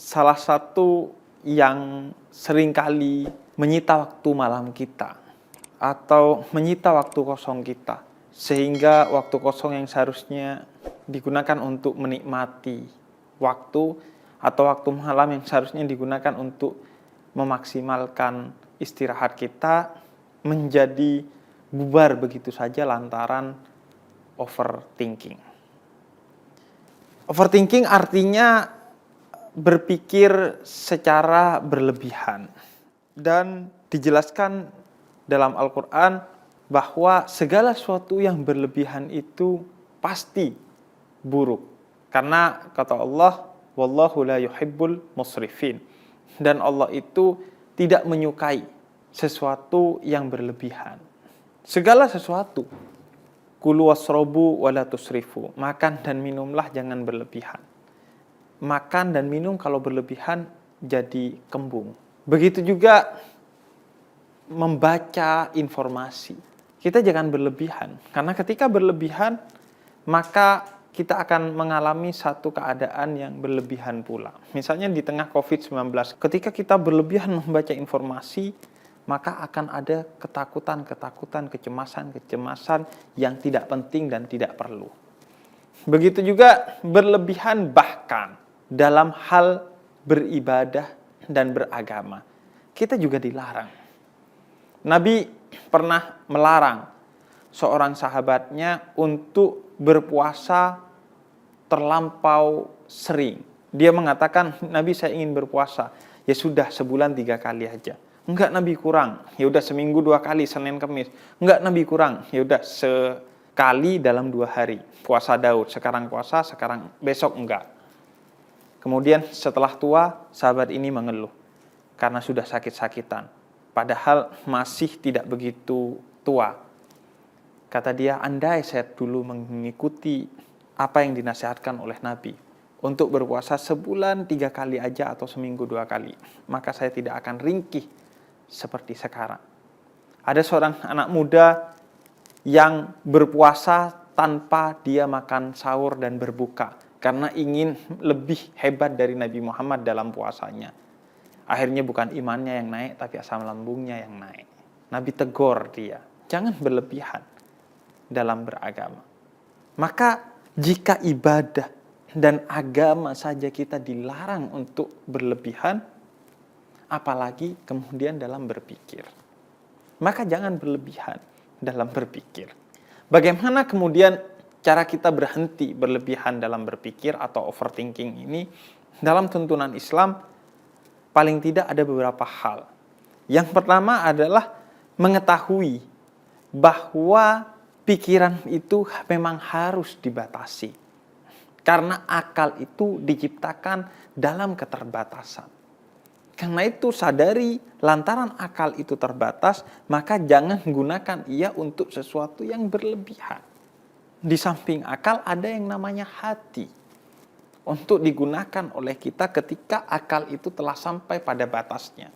salah satu yang seringkali menyita waktu malam kita atau menyita waktu kosong kita, sehingga waktu kosong yang seharusnya digunakan untuk menikmati waktu atau waktu malam yang seharusnya digunakan untuk memaksimalkan istirahat kita menjadi bubar begitu saja lantaran overthinking. Overthinking artinya berpikir secara berlebihan, dan dijelaskan dalam Al-Quran bahwa segala sesuatu yang berlebihan itu pasti buruk. Karena kata Allah, wallahu la yuhibbul musrifin. Dan Allah itu tidak menyukai sesuatu yang berlebihan. Segala sesuatu. Kulu wasrobu wala tusrifu. Makan dan minumlah, jangan berlebihan. Makan dan minum kalau berlebihan jadi kembung. Begitu juga membaca informasi. Kita jangan berlebihan. Karena ketika berlebihan, maka kita akan mengalami satu keadaan yang berlebihan pula. Misalnya di tengah COVID-19, ketika kita berlebihan membaca informasi, maka akan ada ketakutan, kecemasan yang tidak penting dan tidak perlu. Begitu juga berlebihan bahkan dalam hal beribadah dan beragama. Kita juga dilarang. Nabi pernah melarang seorang sahabatnya untuk berpuasa terlampau sering. Dia mengatakan, Nabi, saya ingin berpuasa. Ya sudah, sebulan 3 kali aja. Enggak, Nabi, kurang. Ya udah, seminggu 2 kali, Senin Kamis. Enggak, Nabi, kurang. Ya udah, sekali dalam 2 hari. Puasa Daud, sekarang puasa, sekarang besok enggak. Kemudian setelah tua, sahabat ini mengeluh karena sudah sakit-sakitan. Padahal masih tidak begitu tua. Kata dia, andai saya dulu mengikuti apa yang dinasihatkan oleh Nabi untuk berpuasa sebulan 3 kali aja atau seminggu 2 kali, maka saya tidak akan ringkih seperti sekarang. Ada seorang anak muda yang berpuasa tanpa dia makan sahur dan berbuka karena ingin lebih hebat dari Nabi Muhammad dalam puasanya. Akhirnya bukan imannya yang naik, tapi asam lambungnya yang naik. Nabi tegur dia, jangan berlebihan dalam beragama. Maka jika ibadah dan agama saja kita dilarang untuk berlebihan, apalagi kemudian dalam berpikir. Maka jangan berlebihan dalam berpikir. Bagaimana kemudian cara kita berhenti berlebihan dalam berpikir atau overthinking ini? Dalam tuntunan Islam, paling tidak ada beberapa hal. Yang pertama adalah mengetahui bahwa pikiran itu memang harus dibatasi. Karena akal itu diciptakan dalam keterbatasan. Karena itu sadari lantaran akal itu terbatas, maka jangan gunakan ia untuk sesuatu yang berlebihan. Di samping akal ada yang namanya hati. Untuk digunakan oleh kita ketika akal itu telah sampai pada batasnya.